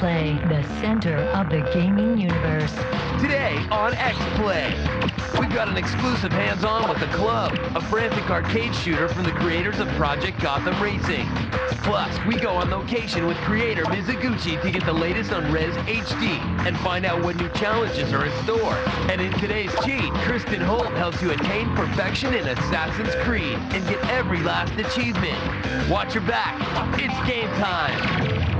X-Play, the center of the gaming universe. Today on X-Play, we've got an exclusive hands-on with the club, a frantic arcade shooter from the creators of Project Gotham Racing. Plus, we go on location with creator Mizuguchi to get the latest on Res HD and find out what new challenges are in store. And in today's cheat, Kristen Holt helps you attain perfection in Assassin's Creed and get every last achievement. Watch your back. It's game time.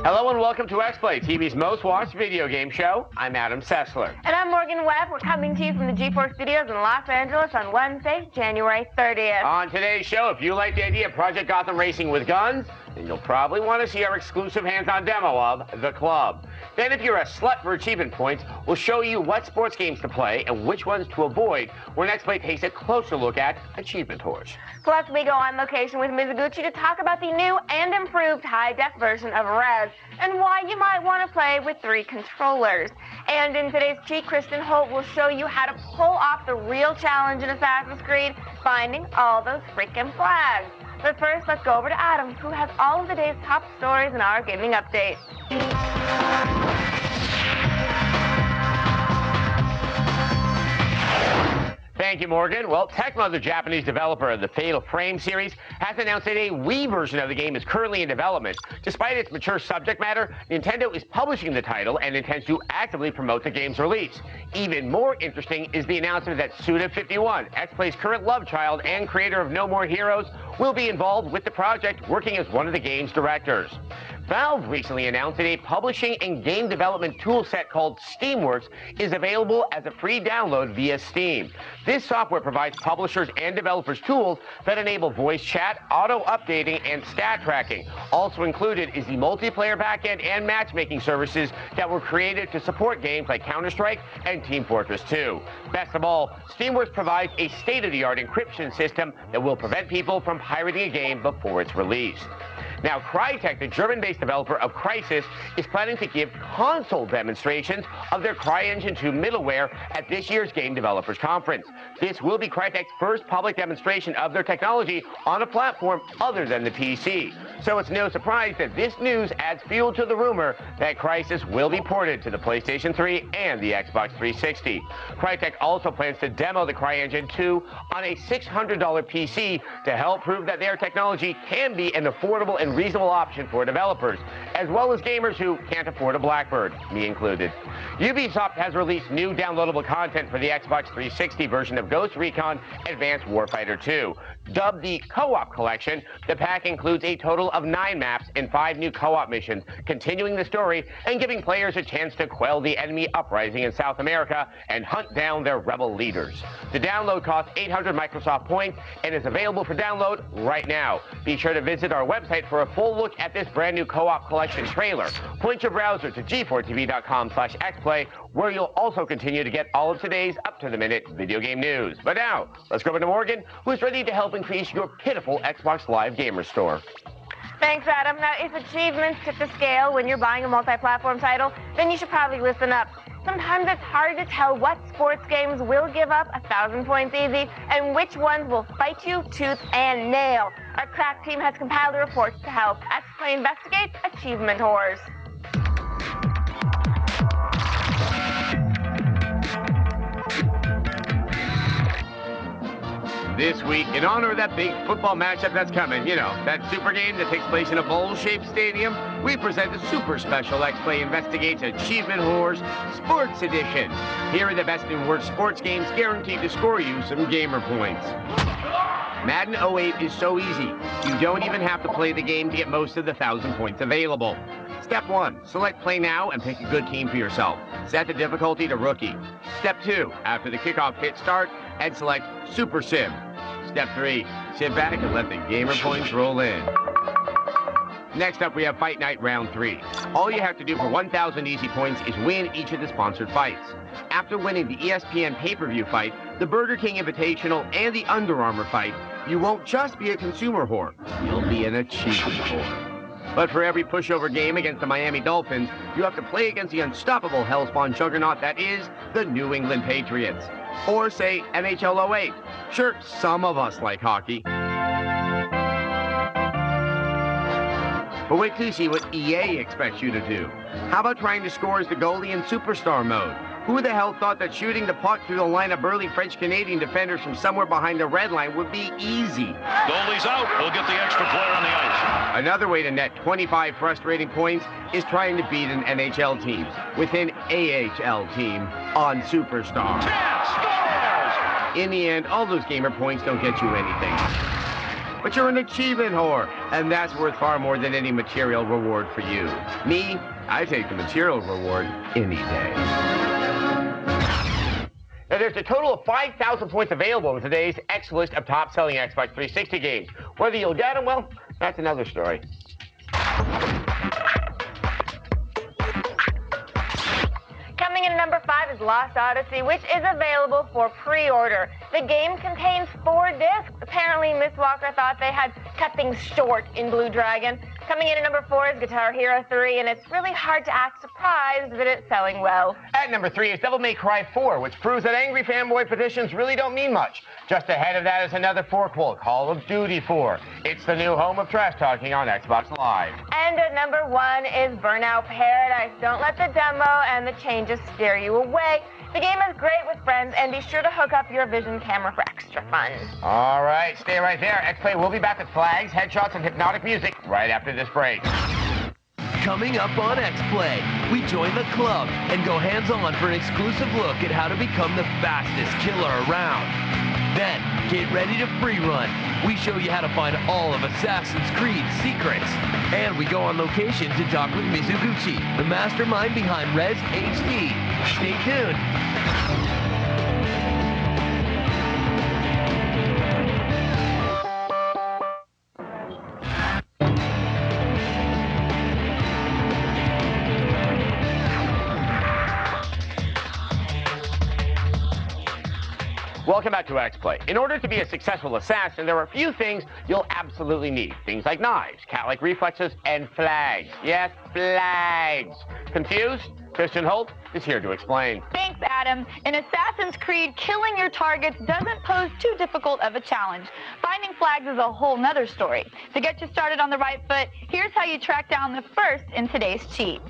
Hello and welcome to X-Play, TV's most watched video game show. I'm Adam Sessler. And I'm Morgan Webb. We're coming to you from the G4 Studios in Los Angeles on Wednesday, January 30th. On today's show, if you like the idea of Project Gotham Racing with guns, then you'll probably want to see our exclusive hands-on demo of The Club. Then if you're a slut for achievement points, we'll show you what sports games to play and which ones to avoid when X-Play takes a closer look at achievement whores. Plus, we go on location with Mizuguchi to talk about the new and improved high-def version of Res and why you might want to play with 3 controllers. And in today's cheat, Kristen Holt will show you how to pull off the real challenge in Assassin's Creed, finding all those freaking flags. But first, let's go over to Adam, who has all of the day's top stories in our gaming update. Thank you, Morgan. Well, Tecmo, the Japanese developer of the Fatal Frame series, has announced that a Wii version of the game is currently in development. Despite its mature subject matter, Nintendo is publishing the title and intends to actively promote the game's release. Even more interesting is the announcement that Suda51, X-Play's current love child and creator of No More Heroes, will be involved with the project, working as one of the game's directors. Valve recently announced that a publishing and game development tool set called Steamworks is available as a free download via Steam. This software provides publishers and developers tools that enable voice chat, auto-updating, and stat tracking. Also included is the multiplayer backend and matchmaking services that were created to support games like Counter-Strike and Team Fortress 2. Best of all, Steamworks provides a state-of-the-art encryption system that will prevent people from pirating a game before it's released. Now, Crytek, the German-based developer of Crysis, is planning to give console demonstrations of their CryEngine 2 middleware at this year's Game Developers Conference. This will be Crytek's first public demonstration of their technology on a platform other than the PC. So it's no surprise that this news adds fuel to the rumor that Crysis will be ported to the PlayStation 3 and the Xbox 360. Crytek also plans to demo the CryEngine 2 on a $600 PC to help prove that their technology can be an affordable and reasonable option for developers, as well as gamers who can't afford a Blackbird, me included. Ubisoft has released new downloadable content for the Xbox 360 version of Ghost Recon Advanced Warfighter 2. Dubbed the Co-op Collection, the pack includes a total of 9 maps and 5 new co-op missions, continuing the story and giving players a chance to quell the enemy uprising in South America and hunt down their rebel leaders. The download costs 800 Microsoft points and is available for download right now. Be sure to visit our website for a full look at this brand new Co-op Collection trailer. Point your browser to g4tv.com/xplay, where you'll also continue to get all of today's up-to-the-minute video game news. But now, let's go over to Morgan, who's ready to help increase your pitiful Xbox Live Gamer store. Thanks, Adam. Now, if achievements tip the scale when you're buying a multi-platform title, then you should probably listen up. Sometimes it's hard to tell what sports games will give up 1,000 points easy and which ones will fight you tooth and nail. Our crack team has compiled a report to help X-Play investigate achievement whores. This week, in honor of that big football matchup that's coming, you know, that super game that takes place in a bowl-shaped stadium, we present a super special X-Play Investigates Achievement Whores Sports Edition. Here are the best and worst sports games guaranteed to score you some gamer points. Madden 08 is so easy. You don't even have to play the game to get most of the 1,000 points available. Step 1, select Play Now and pick a good team for yourself. Set the difficulty to Rookie. Step 2, after the kickoff hit start, and select Super Sim. Step 3, sit back and let the gamer points roll in. Next up, we have Fight Night Round 3. All you have to do for 1,000 easy points is win each of the sponsored fights. After winning the ESPN pay-per-view fight, the Burger King Invitational, and the Under Armour fight, you won't just be a consumer whore, you'll be an achievement whore. But for every pushover game against the Miami Dolphins, you have to play against the unstoppable hellspawn juggernaut that is the New England Patriots. Or say NHL 08. Sure, some of us like hockey. But wait till you see what EA expects you to do. How about trying to score as the goalie in Superstar mode? Who the hell thought that shooting the puck through the line of burly French-Canadian defenders from somewhere behind the red line would be easy? Goalie's out. He'll get the extra player on the ice. Another way to net 25 frustrating points is trying to beat an NHL team with an AHL team on Superstar. In the end, all those gamer points don't get you anything. But you're an achievement whore, and that's worth far more than any material reward for you. Me, I take the material reward any day. Now, there's a total of 5,000 points available in today's X list of top-selling Xbox 360 games. Whether you'll get them, well, that's another story. Coming in number 5 is Lost Odyssey, which is available for pre-order. The game contains 4 discs. Apparently, Miss Walker thought they had cut things short in Blue Dragon. Coming in at number 4 is Guitar Hero 3, and it's really hard to act surprised that it's selling well. At number 3 is Devil May Cry 4, which proves that angry fanboy petitions really don't mean much. Just ahead of that is another forkful, Call of Duty 4. It's the new home of trash talking on Xbox Live. And at number 1 is Burnout Paradise. Don't let the demo and the changes scare you away. The game is great with friends, and be sure to hook up your Vision camera for extra fun. All right, stay right there. X-Play will be back with flags, headshots, and hypnotic music right after this break. Coming up on X-Play, we join the club and go hands-on for an exclusive look at how to become the fastest killer around. Then, get ready to free run. We show you how to find all of Assassin's Creed's secrets. And we go on location to talk with Mizuguchi, the mastermind behind Res HD. Stay tuned. Welcome back to X-Play. In order to be a successful assassin, there are a few things you'll absolutely need. Things like knives, cat-like reflexes, and flags. Yes, flags. Confused? Christian Holt is here to explain. Thanks, Adam. In Assassin's Creed, killing your targets doesn't pose too difficult of a challenge. Finding flags is a whole nother story. To get you started on the right foot, here's how you track down the first in today's cheat.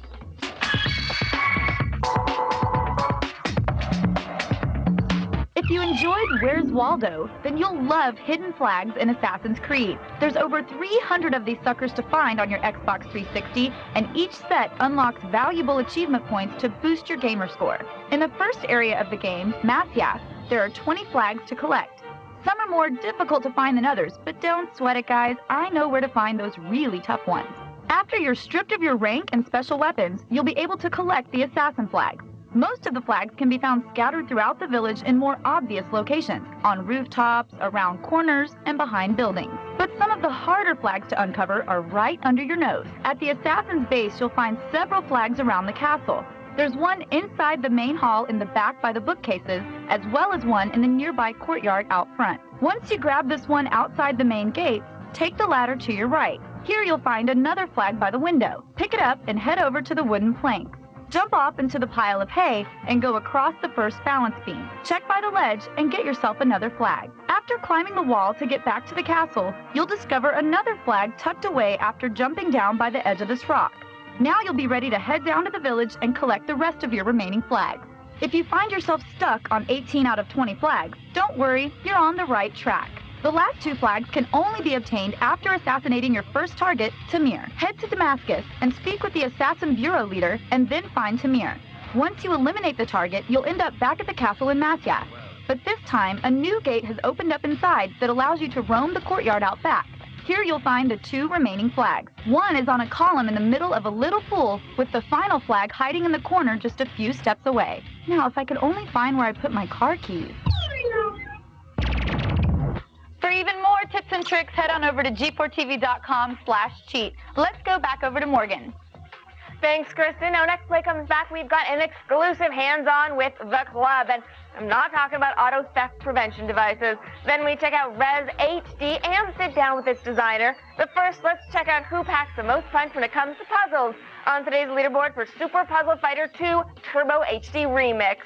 If you enjoyed Where's Waldo, then you'll love hidden flags in Assassin's Creed. There's over 300 of these suckers to find on your Xbox 360, and each set unlocks valuable achievement points to boost your gamer score. In the first area of the game, Masyaf, there are 20 flags to collect. Some are more difficult to find than others, but don't sweat it, guys. I know where to find those really tough ones. After you're stripped of your rank and special weapons, you'll be able to collect the assassin flags. Most of the flags can be found scattered throughout the village in more obvious locations, on rooftops, around corners, and behind buildings. But some of the harder flags to uncover are right under your nose. At the assassin's base, you'll find several flags around the castle. There's one inside the main hall in the back by the bookcases, as well as one in the nearby courtyard out front. Once you grab this one outside the main gates, take the ladder to your right. Here you'll find another flag by the window. Pick it up and head over to the wooden planks. Jump off into the pile of hay and go across the first balance beam. Check by the ledge and get yourself another flag. After climbing the wall to get back to the castle, you'll discover another flag tucked away after jumping down by the edge of this rock. Now you'll be ready to head down to the village and collect the rest of your remaining flags. If you find yourself stuck on 18 out of 20 flags, don't worry, you're on the right track. The last 2 flags can only be obtained after assassinating your first target, Tamir. Head to Damascus and speak with the Assassin Bureau leader and then find Tamir. Once you eliminate the target, you'll end up back at the castle in Masyaf. But this time, a new gate has opened up inside that allows you to roam the courtyard out back. Here you'll find the 2 remaining flags. One is on a column in the middle of a little pool with the final flag hiding in the corner just a few steps away. Now, if I could only find where I put my car keys. For even more more tips and tricks, head on over to g4tv.com/cheat. Let's go back over to Morgan. Thanks, Kristen. Now, next play comes back. We've got an exclusive hands-on with the club, and I'm not talking about auto theft prevention devices. Then we check out Res HD and sit down with its designer. But first, let's check out who packs the most punch when it comes to puzzles on today's leaderboard for Super Puzzle Fighter 2 Turbo HD Remix.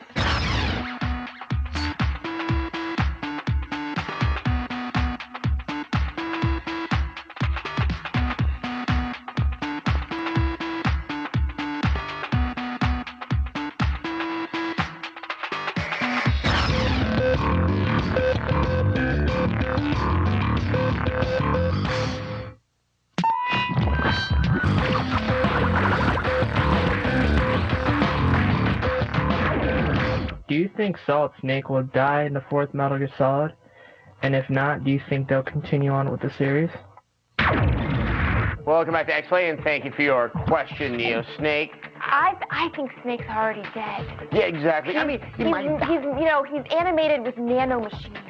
Do you think Solid Snake will die in the fourth Metal Gear Solid? And if not, do you think they'll continue on with the series? Welcome back to X-Play, and thank you for your question, Neo Snake. I think Snake's already dead. Yeah, exactly. I mean, he's animated with nanomachines.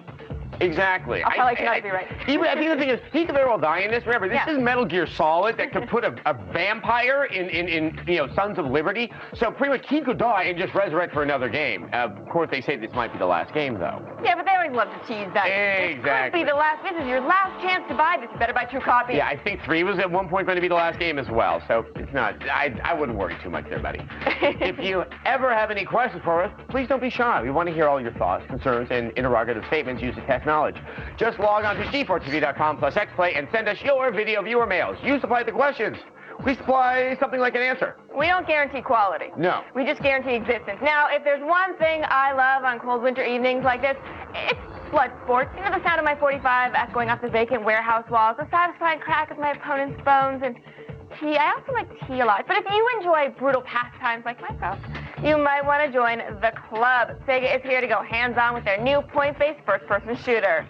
Exactly. I'll probably cannot be right. I think the thing is, he could very well die in this. Remember, this is Metal Gear Solid that could put a vampire in Sons of Liberty. So pretty much he could die and just resurrect for another game. Of course, they say this might be the last game, though. Yeah, but they always love to tease that. Exactly. This could be the last. This is your last chance to buy this. You better buy 2 copies. Yeah, I think 3 was at one point going to be the last game as well. So it's not. I wouldn't worry too much there, buddy. If you ever have any questions for us, please don't be shy. We want to hear all your thoughts, concerns, and interrogative statements used to test knowledge. Just log on to g4tv.com/xplay and send us your video viewer mails. You supply the questions. We supply something like an answer. We don't guarantee quality. No. We just guarantee existence. Now, if there's one thing I love on cold winter evenings like this, it's blood sports. You know, the sound of my 45 echoing off the vacant warehouse walls, the satisfying crack of my opponent's bones, and tea. I also like tea a lot. But if you enjoy brutal pastimes like myself, you might want to join the club. Sega is here to go hands-on with their new point-based first-person shooter.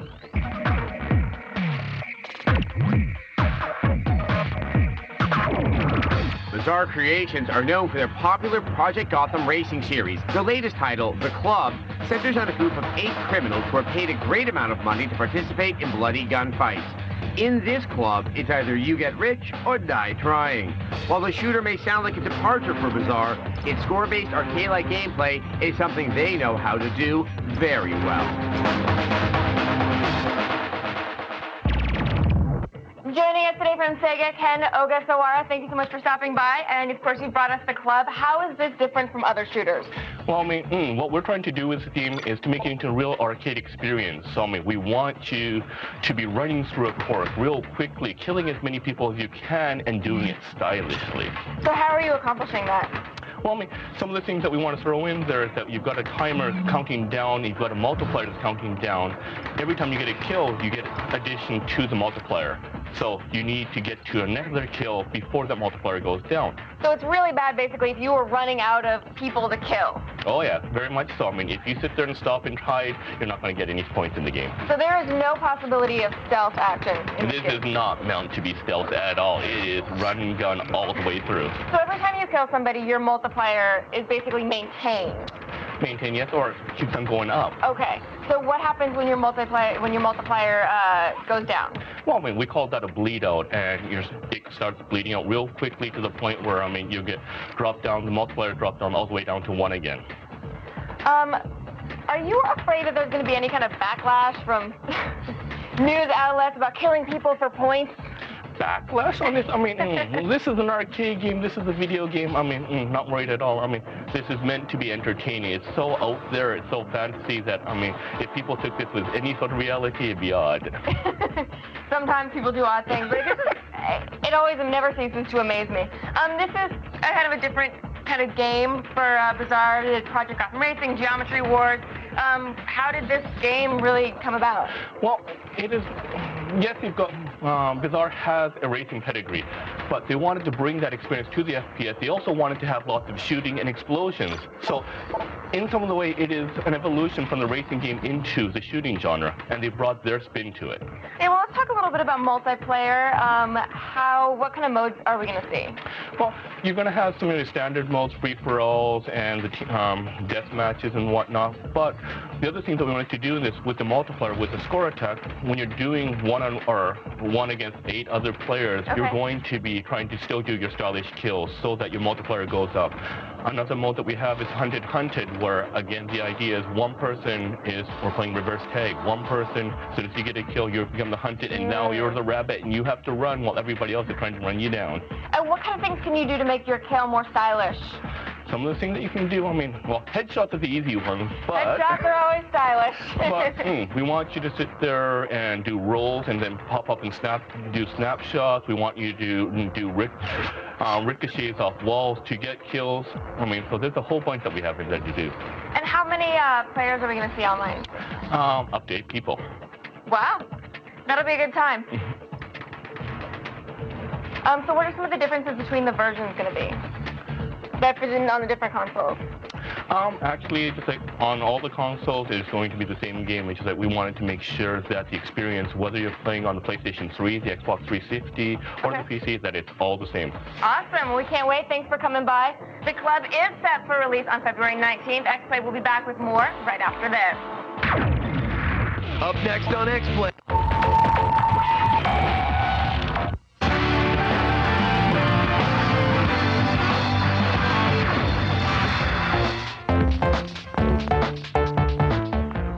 Bizarre Creations are known for their popular Project Gotham racing series. Their latest title, The Club, centers on a group of 8 criminals who are paid a great amount of money to participate in bloody gunfights. In this club, it's either you get rich or die trying. While the shooter may sound like a departure for Bizarre, its score-based arcade-like gameplay is something they know how to do very well. Joining us today from Sega, Ken Ogasawara, thank you so much for stopping by. And of course, you brought us the club. How is this different from other shooters? Well, I mean, what we're trying to do with the game is to make it into a real arcade experience. So, I mean, we want you to be running through a course real quickly, killing as many people as you can, and doing it stylishly. So how are you accomplishing that? Well, I mean, some of the things that we want to throw in there is that you've got a timer counting down, you've got a multiplier that's counting down. Every time you get a kill, you get addition to the multiplier. So you need to get to another kill before that multiplier goes down. So it's really bad, basically, if you were running out of people to kill. Oh, yeah, very much so. I mean, if you sit there and stop and hide, you're not going to get any points in the game. So there is no possibility of stealth action in this game. This is not meant to be stealth at all. It is run and gun all the way through. So every time you kill somebody, your multiplier is basically maintained. Maintain, yes, or keeps on going up. Okay. So what happens when your multiplier goes down? Well, I mean, we call that a bleed out, and it starts bleeding out real quickly to the point where, I mean, you get dropped down, the multiplier drops down all the way down to 1 again. Are you afraid that there's going to be any kind of backlash from news outlets about killing people for points? Backlash on this? I mean, this is an arcade game, this is a video game. I mean, not worried at all. I mean, this is meant to be entertaining. It's so out there, it's so fantasy that, I mean, if people took this with any sort of reality, it'd be odd. Sometimes people do odd things, but it always never ceases to amaze me. This is a kind of a different kind of game for Bizarre. It's Project Gotham Racing, Geometry Wars. How did this game really come about? Well, it is, yes, you've got, Bizarre has a racing pedigree, but they wanted to bring that experience to the FPS. They also wanted to have lots of shooting and explosions. So, in some of the way, it is an evolution from the racing game into the shooting genre, and they brought their spin to it. Yeah, well, let's talk a little bit about multiplayer. What kind of modes are we going to see? Well, you're going to have some of the standard modes, free-for-alls, and the death matches and whatnot, but the other thing that we wanted to do in this with the multiplier, with the score attack, when you're doing one against 8 other players, you're going to be trying to still do your stylish kills so that your multiplier goes up. Another mode that we have is hunted, where again the idea is we're playing reverse tag. One person, as soon as you get a kill, you become the hunted, and now you're the rabbit, and you have to run while everybody else is trying to run you down. And what kind of things can you do to make your kill more stylish? Some of the things that you can do, headshots are the easy ones, but... Headshots are always stylish. But we want you to sit there and do rolls and then pop up and do snapshots. We want you to do ricochets off walls to get kills. So there's a whole bunch that we have that to do. And how many players are we going to see online? Up to 8 people. Wow. That'll be a good time. So what are some of the differences between the versions going to be? That presented on the different consoles? Actually, just like on all the consoles, it's going to be the same game. It's just that we wanted to make sure that the experience, whether you're playing on the PlayStation 3, the Xbox 360, or the PC, that it's all the same. Awesome. We can't wait. Thanks for coming by. The club is set for release on February 19th. X-Play will be back with more right after this. Up next on X-Play.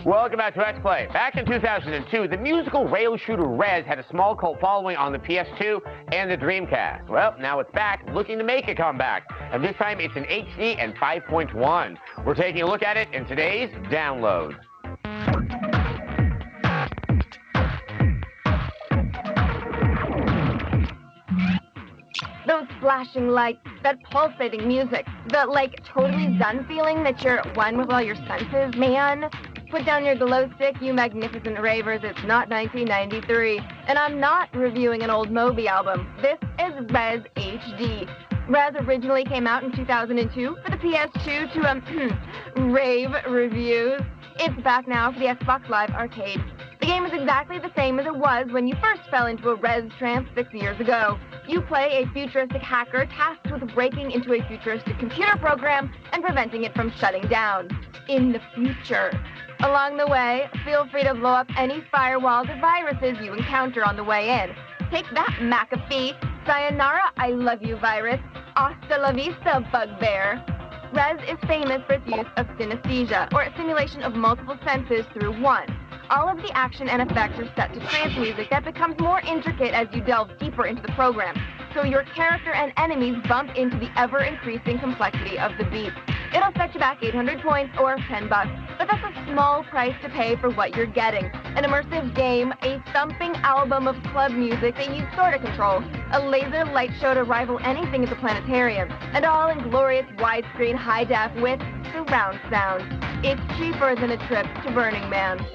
Welcome back to X-Play. Back in 2002, the musical rail shooter Rez had a small cult following on the PS2 and the Dreamcast. Well, now it's back, looking to make a comeback. And this time it's in HD and 5.1. We're taking a look at it in today's download. Those flashing lights, that pulsating music, the, totally zen feeling that you're one with all your senses, man. Put down your glow stick, you magnificent ravers. It's not 1993. And I'm not reviewing an old Moby album. This is Rez HD. Rez originally came out in 2002 for the PS2 to, rave reviews. It's back now for the Xbox Live Arcade. The game is exactly the same as it was when you first fell into a Rez trance 6 years ago. You play a futuristic hacker tasked with breaking into a futuristic computer program and preventing it from shutting down. In the future. Along the way, feel free to blow up any firewalls or viruses you encounter on the way in. Take that, McAfee. Sayonara, I love you, virus. Hasta la vista, bugbear. Rez is famous for its use of synesthesia, or simulation of multiple senses through one. All of the action and effects are set to trance music that becomes more intricate as you delve deeper into the program, so your character and enemies bump into the ever-increasing complexity of the beats. It'll set you back 800 points or $10, but that's a small price to pay for what you're getting. An immersive game, a thumping album of club music that you sort of control, a laser light show to rival anything at the planetarium, and all in glorious widescreen high-def with surround sound. It's cheaper than a trip to Burning Man.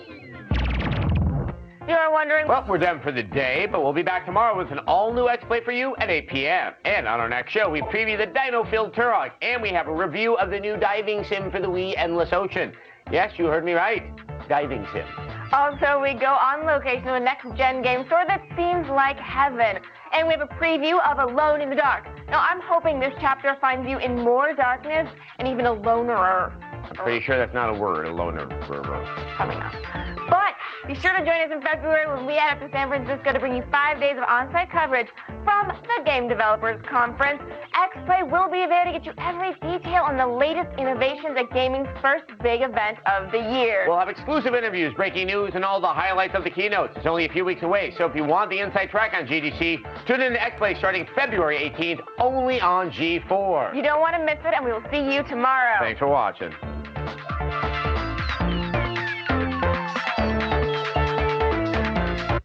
You are wondering... Well, we're done for the day, but we'll be back tomorrow with an all-new X-Play for you at 8 p.m. And on our next show, we preview the Dino-filled Turok, and we have a review of the new diving sim for the Wii Endless Ocean. Yes, you heard me right. Diving sim. Also, we go on location to a next-gen game store that seems like heaven. And we have a preview of Alone in the Dark. Now, I'm hoping this chapter finds you in more darkness and even a lonerer. Pretty sure that's not a word, a loner. Coming up. But be sure to join us in February when we head up to San Francisco to bring you 5 days of on-site coverage from the Game Developers Conference. X-Play will be there to get you every detail on the latest innovations at gaming's first big event of the year. We'll have exclusive interviews, breaking news, and all the highlights of the keynotes. It's only a few weeks away, so if you want the inside track on GDC, tune in to X-Play starting February 18th, only on G4. You don't want to miss it, and we will see you tomorrow. Thanks for watching.